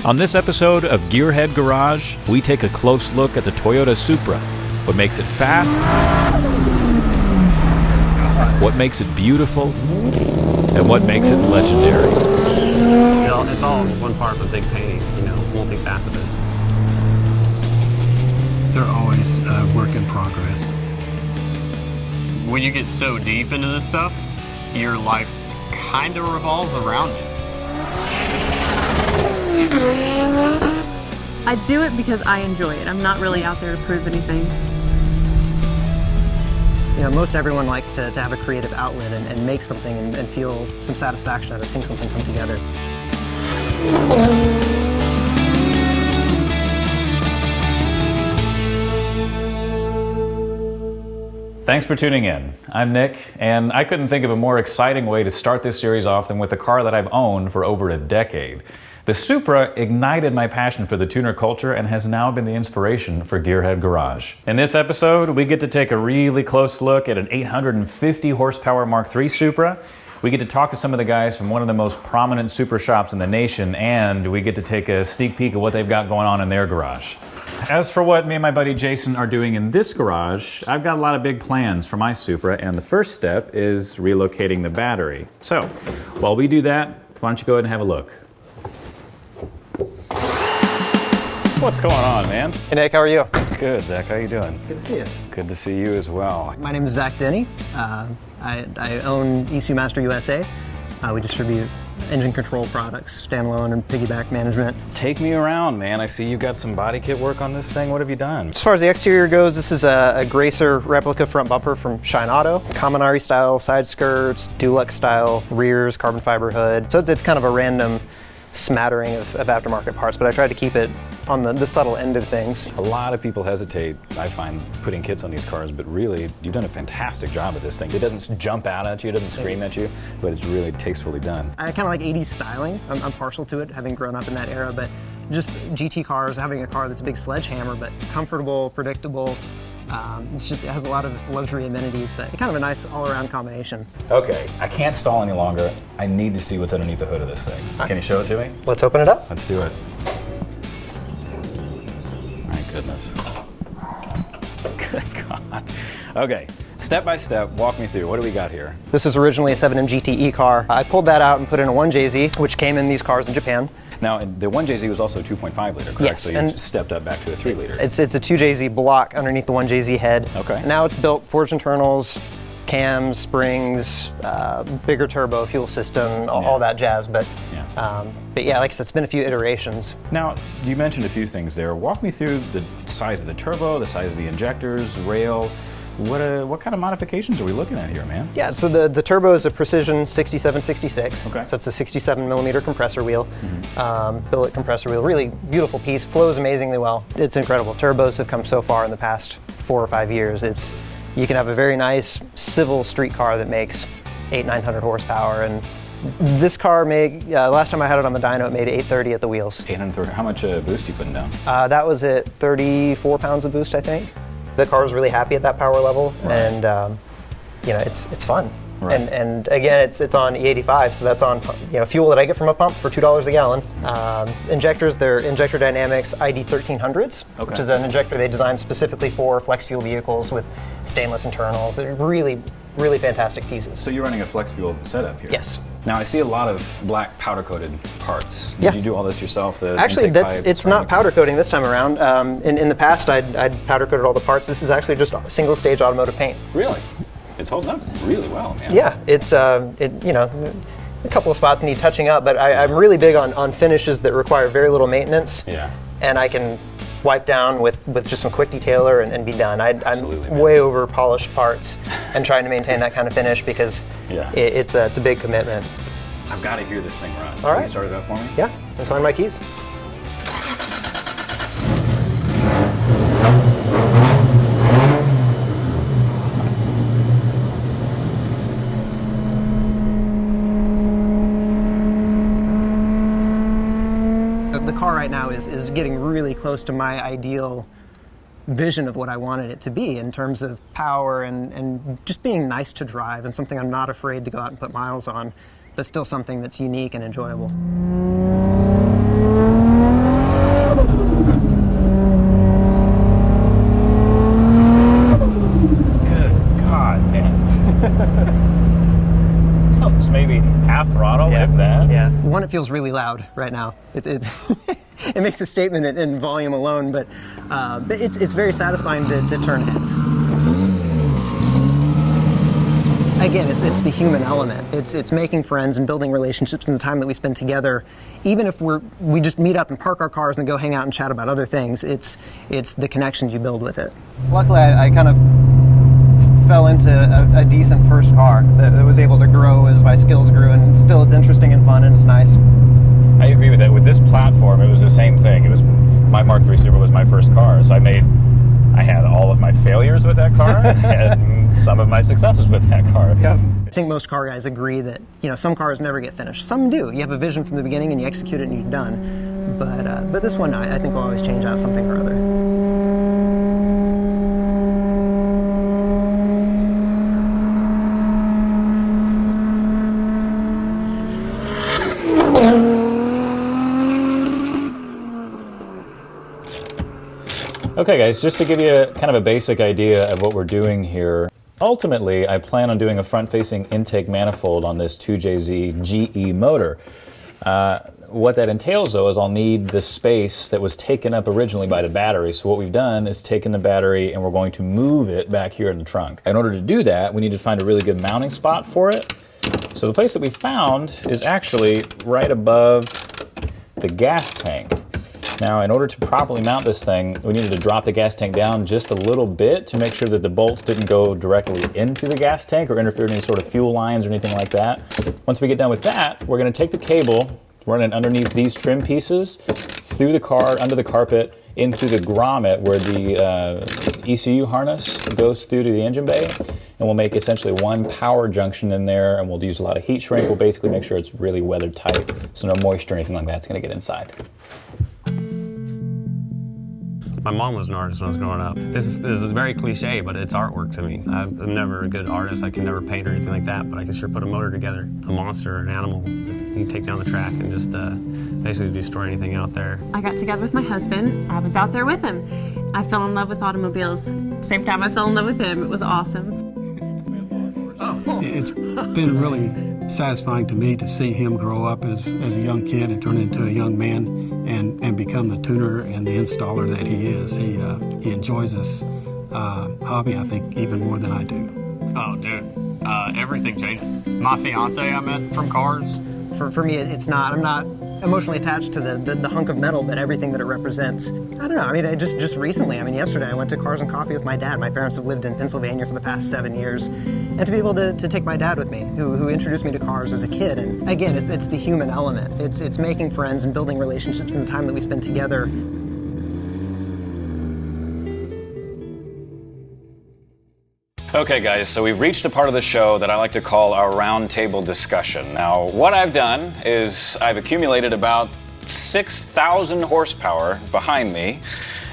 On this episode of Gearhead Garage, we take a close look at the Toyota Supra. What makes it fast, what makes it beautiful, and what makes it legendary. It's all one part of a big painting, multifaceted. They're always a work in progress. When you get so deep into this stuff, your life kind of revolves around it. I do it because I enjoy it. I'm not really out there to prove anything. Most everyone likes to have a creative outlet and make something and feel some satisfaction out of seeing something come together. Thanks for tuning in. I'm Nick, and I couldn't think of a more exciting way to start this series off than with a car that I've owned for over a decade. The Supra ignited my passion for the tuner culture and has now been the inspiration for Gearhead Garage. In this episode, we get to take a really close look at an 850 horsepower Mark III Supra. We get to talk to some of the guys from one of the most prominent Supra shops in the nation, and we get to take a sneak peek of what they've got going on in their garage. As for what me and my buddy Jason are doing in this garage, I've got a lot of big plans for my Supra, and the first step is relocating the battery. So, while we do that, why don't you go ahead and have a look. What's going on, man? Hey Nick, how are you? Good, Zach. How you doing? Good to see you. Good to see you as well. My name is Zach Denney. I own ECUMaster USA. We distribute engine control products, standalone and piggyback management. Take me around, man. I see you got some body kit work on this thing. What have you done? As far as the exterior goes, this is a Gracer replica front bumper from Shine Auto. Kaminari style side skirts, Dulux style rears, carbon fiber hood. So it's kind of a random smattering of aftermarket parts, but I tried to keep it on the subtle end of things. A lot of people hesitate, I find, putting kits on these cars, but really, you've done a fantastic job of this thing. It doesn't jump out at you, it doesn't scream at you, but it's really tastefully done. I kind of like 80s styling. I'm partial to it, having grown up in that era, but just GT cars, having a car that's a big sledgehammer, but comfortable, predictable. It has a lot of luxury amenities, but kind of a nice all-around combination. Okay, I can't stall any longer. I need to see what's underneath the hood of this thing. Can you show it to me? Let's open it up. Let's do it. My goodness. Good God. Okay, step by step, walk me through. What do we got here? This is originally a 7M GTE car. I pulled that out and put in a 1JZ, which came in these cars in Japan. Now, the 1JZ was also 2.5 liter, correct? Yes. So you've stepped up back to a 3 liter. It's a 2JZ block underneath the 1JZ head. Okay. Now it's built forged internals, cams, springs, bigger turbo, fuel system, all that jazz. But yeah, like I said, it's been a few iterations. Now, you mentioned a few things there. Walk me through the size of the turbo, the size of the injectors, rail. What kind of modifications are we looking at here, man? Yeah, so the turbo is a Precision 6766. Okay. So it's a 67 millimeter compressor wheel, billet compressor wheel. Really beautiful piece, flows amazingly well. It's incredible. Turbos have come so far in the past 4 or 5 years. You can have a very nice civil street car that makes 800-900 horsepower, and this car made, last time I had it on the dyno, it made 830 at the wheels. 830. How much boost are you putting down? That was at 34 pounds of boost, I think. The car was really happy at that power level, right. And it's fun. Right. And again, it's on E85, so that's on fuel that I get from a pump for $2 a gallon. Injectors, they're Injector Dynamics ID 1300s, okay, which is an injector they designed specifically for flex fuel vehicles with stainless internals. They're really, really fantastic pieces. So you're running a flex fuel setup here? Yes. Now I see a lot of black powder coated parts. Yeah. Did you do all this yourself? Actually, it's not powder coating this time around. In the past, I'd powder coated all the parts. This is actually just single stage automotive paint. Really? It's holding up really well, man. Yeah, it's a couple of spots need touching up, but I'm really big on finishes that require very little maintenance. Yeah. And I can wipe down with just some quick detailer and be done. I'm way over polished parts and trying to maintain that kind of finish because it's a big commitment. I've got to hear this thing run. All right. Can you start it up for me? Yeah, I'll find my keys. The car right now is getting really close to my ideal vision of what I wanted it to be in terms of power and just being nice to drive and something I'm not afraid to go out and put miles on, but still something that's unique and enjoyable. it feels really loud right now. It makes a statement in volume alone, but it's very satisfying to turn heads. Again, it's the human element. It's making friends and building relationships in the time that we spend together. Even if we just meet up and park our cars and go hang out and chat about other things, it's the connections you build with it. Luckily, I kind of fell into a decent first car that was able to grow as my skills grew, and still it's interesting and fun and it's nice. I agree with that. With this platform, it was the same thing. It was my Mark III Supra was my first car, so I had all of my failures with that car and some of my successes with that car. Yep. I think most car guys agree that some cars never get finished. Some do. You have a vision from the beginning and you execute it and you're done. But this one, I think will always change out something or other. Okay guys, just to give you kind of a basic idea of what we're doing here, ultimately I plan on doing a front-facing intake manifold on this 2JZ GE motor. What that entails though is I'll need the space that was taken up originally by the battery. So what we've done is taken the battery and we're going to move it back here in the trunk. In order to do that, we need to find a really good mounting spot for it. So the place that we found is actually right above the gas tank. Now, in order to properly mount this thing, we needed to drop the gas tank down just a little bit to make sure that the bolts didn't go directly into the gas tank or interfere with any sort of fuel lines or anything like that. Once we get done with that, we're going to take the cable, run it underneath these trim pieces, through the car, under the carpet, into the grommet where the ECU harness goes through to the engine bay. And we'll make essentially one power junction in there, and we'll use a lot of heat shrink. We'll basically make sure it's really weather tight, so no moisture or anything like that's going to get inside. My mom was an artist when I was growing up. This is very cliche, but it's artwork to me. I'm never a good artist. I can never paint or anything like that, but I can sure put a motor together. A monster or an animal you can take down the track and just basically destroy anything out there. I got together with my husband. I was out there with him. I fell in love with automobiles. Same time I fell in love with him. It was awesome. It's been really satisfying to me to see him grow up as a young kid and turn into a young man and become the tuner and the installer that he is. He enjoys this hobby, I think, even more than I do. Oh, dude. Everything changes. My fiance I met from cars. For me, it's not. I'm not emotionally attached to the hunk of metal, but everything that it represents. I don't know. I mean, just recently. I mean, yesterday I went to Cars and Coffee with my dad. My parents have lived in Pennsylvania for the past 7 years, and to be able to take my dad with me, who introduced me to cars as a kid. And again, it's the human element. It's making friends and building relationships in the time that we spend together. Okay guys, so we've reached a part of the show that I like to call our roundtable discussion. Now, what I've done is I've accumulated about 6,000 horsepower behind me,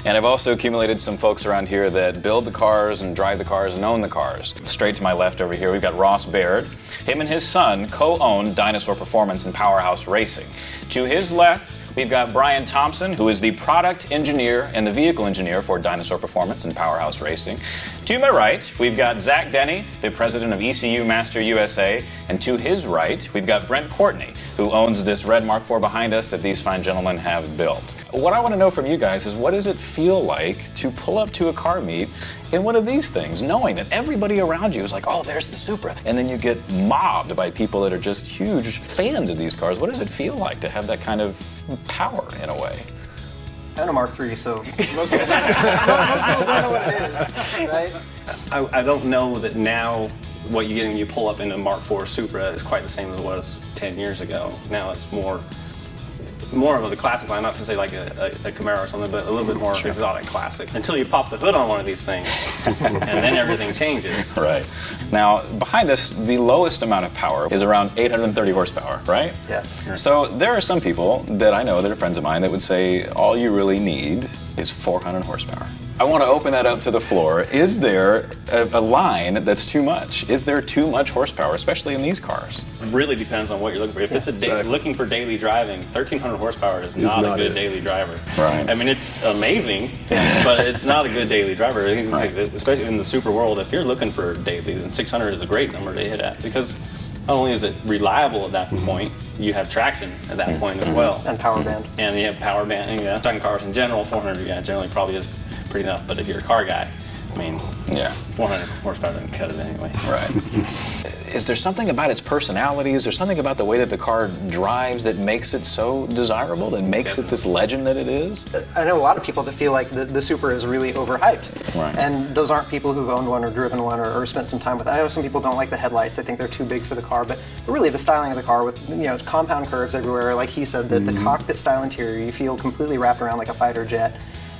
and I've also accumulated some folks around here that build the cars and drive the cars and own the cars. Straight to my left over here, we've got Ross Baird. Him and his son co-own Dynosaur Performance and Powerhouse Racing. To his left, we've got Brian Thompson, who is the product engineer and the vehicle engineer for Dynosaur Performance and Powerhouse Racing. To my right, we've got Zach Denney, the president of ECUMaster USA. And to his right, we've got Brent Courtney, who owns this red Mark IV behind us that these fine gentlemen have built. What I want to know from you guys is, what does it feel like to pull up to a car meet in one of these things, knowing that everybody around you is like, oh, there's the Supra, and then you get mobbed by people that are just huge fans of these cars? What does it feel like to have that kind of power in a way? I own a Mark III, so most people don't know what it is, right? I don't know that now what you get when you pull up in a Mark IV Supra is quite the same as it was 10 years ago. Now it's more of the classic line, not to say like a Camaro or something, but a little bit more exotic classic. Until you pop the hood on one of these things, and then everything changes. Right. Now, behind us, the lowest amount of power is around 830 horsepower, right? Yeah. So there are some people that I know that are friends of mine that would say all you really need is 400 horsepower. I want to open that up to the floor. Is there a line that's too much? Is there too much horsepower, especially in these cars? It really depends on what you're looking for. If it's looking for daily driving, 1,300 horsepower is not a good daily driver. Right. I mean, it's amazing, but it's not a good daily driver. I think it's like, especially in the super world, if you're looking for daily, then 600 is a great number to hit at, because not only is it reliable at that point, you have traction at that point as well. And power band. And you have power band. Yeah, talking cars in general, 400 generally probably is pretty enough. But if you're a car guy, I mean, 400 horsepower doesn't cut it anyway. Right. Is there something about its personality? Is there something about the way that the car drives that makes it so desirable, that makes it this legend that it is? I know a lot of people that feel like the Supra is really overhyped. Right. And those aren't people who've owned one or driven one or spent some time with it. I know some people don't like the headlights. They think they're too big for the car. But really, the styling of the car with compound curves everywhere, like he said, the cockpit style interior, you feel completely wrapped around like a fighter jet.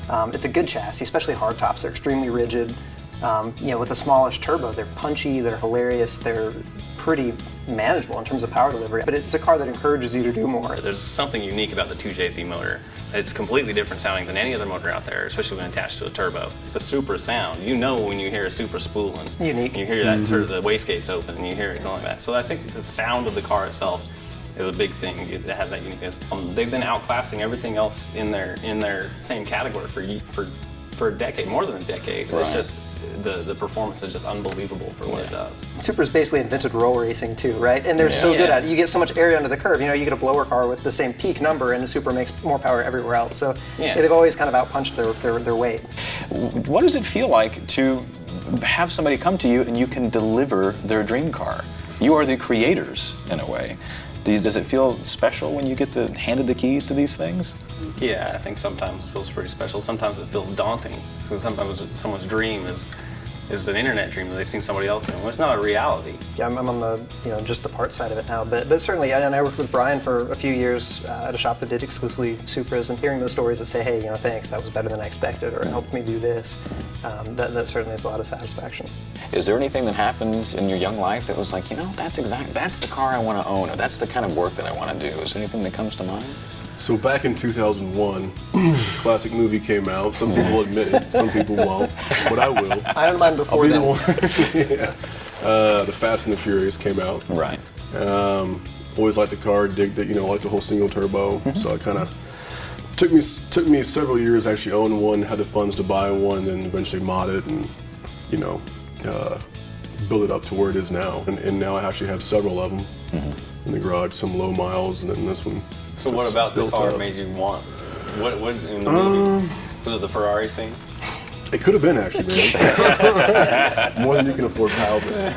It's a good chassis, especially hardtops. They're extremely rigid. With a smallish turbo, they're punchy, they're hilarious, they're pretty manageable in terms of power delivery. But it's a car that encourages you to do more. There's something unique about the 2JZ motor. It's completely different sounding than any other motor out there, especially when attached to a turbo. It's a Supra sound. You know when you hear a Supra spool and unique. You hear that the wastegate's open and you hear it going like that. So I think the sound of the car itself is a big thing that has that uniqueness. They've been outclassing everything else in their same category for a decade, more than a decade. Right. It's just the performance is just unbelievable for what it does. Supra's basically invented roll racing too, right? And they're so good at it. You get so much area under the curve. You get a blower car with the same peak number, and the Supra makes more power everywhere else. So they've always kind of outpunched their weight. What does it feel like to have somebody come to you and you can deliver their dream car? You are the creators, in a way. Does it feel special when you get handed the keys to these things? Yeah, I think sometimes it feels pretty special. Sometimes it feels daunting. So sometimes someone's dream is an internet dream that they've seen somebody else doing. Well, it's not a reality. Yeah, I'm on the just the parts side of it now, but certainly, and I worked with Brian for a few years at a shop that did exclusively Supras, and hearing those stories that say, hey, thanks, that was better than I expected, or it helped me do this, that certainly is a lot of satisfaction. Is there anything that happened in your young life that was like, that's the car I want to own, or that's the kind of work that I want to do? Is there anything that comes to mind? So back in 2001, classic movie came out. Some people will admit it, some people won't, but I will. I don't mind before then. The Fast and the Furious came out. Right. Always liked the car, liked the whole single turbo. So I kind of took me several years to actually own one, had the funds to buy one, and then eventually mod it and build it up to where it is now. And now I actually have several of them in the garage, some low miles, and then this one. So what about the car made you want? What in the movie? Was it the Ferrari scene? It could have been, actually, man. More than you can afford, pal. Now,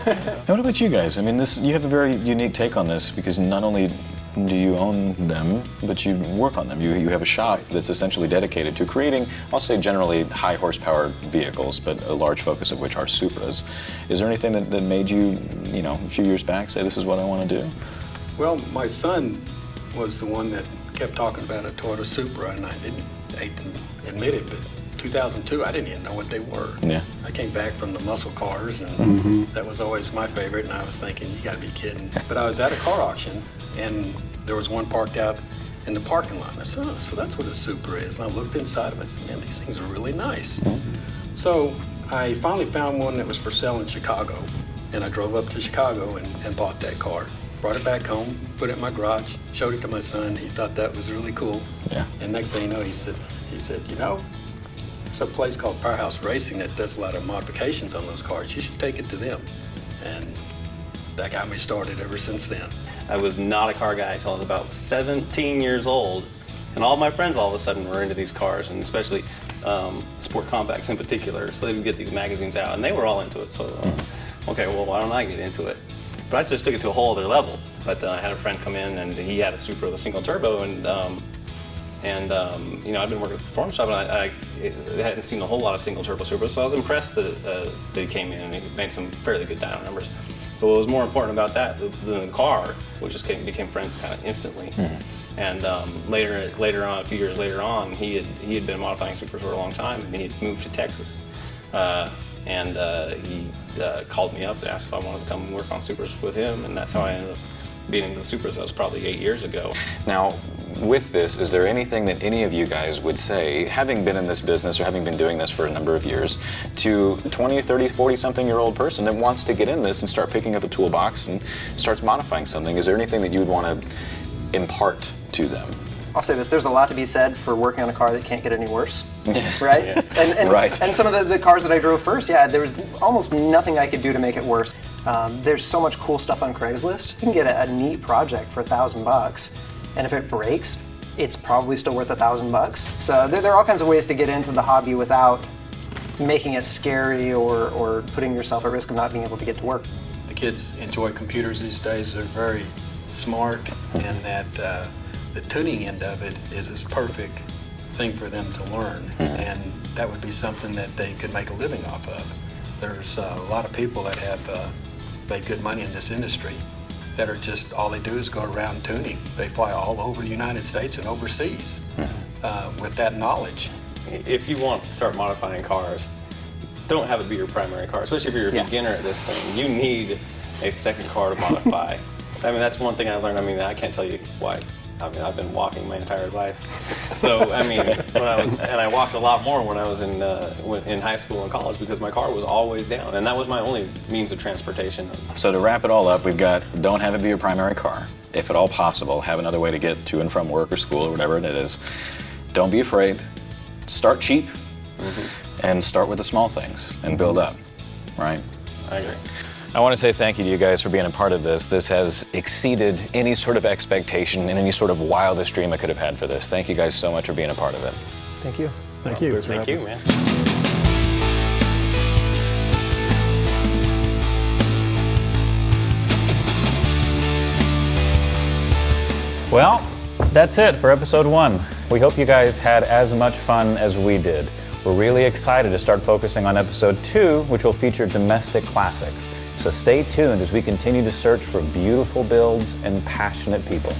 what about you guys? I mean, you have a very unique take on this, because not only do you own them, but you work on them. You have a shop that's essentially dedicated to creating, I'll say generally high horsepower vehicles, but a large focus of which are Supras. Is there anything that made you, a few years back, say this is what I want to do? Well, my son was the one that kept talking about a Toyota Supra, and I hate to admit it, but 2002, I didn't even know what they were. Yeah. I came back from the muscle cars, and that was always my favorite, and I was thinking, you gotta be kidding. But I was at a car auction, and there was one parked out in the parking lot. And I said, so that's what a Supra is. And I looked inside of it and said, man, these things are really nice. So I finally found one that was for sale in Chicago, and I drove up to Chicago and bought that car. Brought it back home, put it in my garage, showed it to my son. He thought that was really cool. Yeah. And next thing you know, he said, there's a place called Powerhouse Racing that does a lot of modifications on those cars. You should take it to them. And that got me started ever since then. I was not a car guy until I was about 17 years old. And all my friends all of a sudden were into these cars, and especially sport compacts in particular. So they would get these magazines out, and they were all into it. So, okay, well, why don't I get into it? But I just took it to a whole other level. But I had a friend come in, and he had a Supra with a single turbo, and I've been working at the performance shop, and I hadn't seen a whole lot of single turbo Supras, so I was impressed that he came in and he made some fairly good dyno numbers. But what was more important about that than the car, we just became friends kind of instantly. And later on, a few years later on, he had been modifying Supras for a long time, and he had moved to Texas. And he called me up and asked if I wanted to come and work on Supras with him, and that's how I ended up being into the Supras. That was probably 8 years ago. Now, with this, is there anything that any of you guys would say, having been in this business or having been doing this for a number of years, to 20, 30, 40-something-year-old person that wants to get in this and start picking up a toolbox and starts modifying something? Is there anything that you would want to impart to them? I'll say this, there's a lot to be said for working on a car that can't get any worse, right? Right. And some of the cars that I drove first, there was almost nothing I could do to make it worse. There's so much cool stuff on Craigslist. You can get a neat project for $1,000, and if it breaks, it's probably still worth $1,000. So there are all kinds of ways to get into the hobby without making it scary or putting yourself at risk of not being able to get to work. The kids enjoy computers these days. They're very smart, and that the tuning end of it is this perfect thing for them to learn, and that would be something that they could make a living off of. There's a lot of people that have made good money in this industry that are just, all they do is go around tuning. They fly all over the United States and overseas with that knowledge. If you want to start modifying cars, don't have it be your primary car, especially if you're a beginner at this thing. You need a second car to modify. I mean, that's one thing I learned. I mean, I can't tell you why. I mean, I've been walking my entire life. So, I mean, I walked a lot more when I was in high school and college because my car was always down, and that was my only means of transportation. So to wrap it all up, we've got don't have it be your primary car. If at all possible, have another way to get to and from work or school or whatever it is. Don't be afraid. Start cheap and start with the small things and build up, right? I agree. I want to say thank you to you guys for being a part of this. This has exceeded any sort of expectation and any sort of wildest dream I could have had for this. Thank you guys so much for being a part of it. Thank you. Thank you. Thank you, man. Well, that's it for episode 1. We hope you guys had as much fun as we did. We're really excited to start focusing on episode 2, which will feature domestic classics. So stay tuned as we continue to search for beautiful builds and passionate people.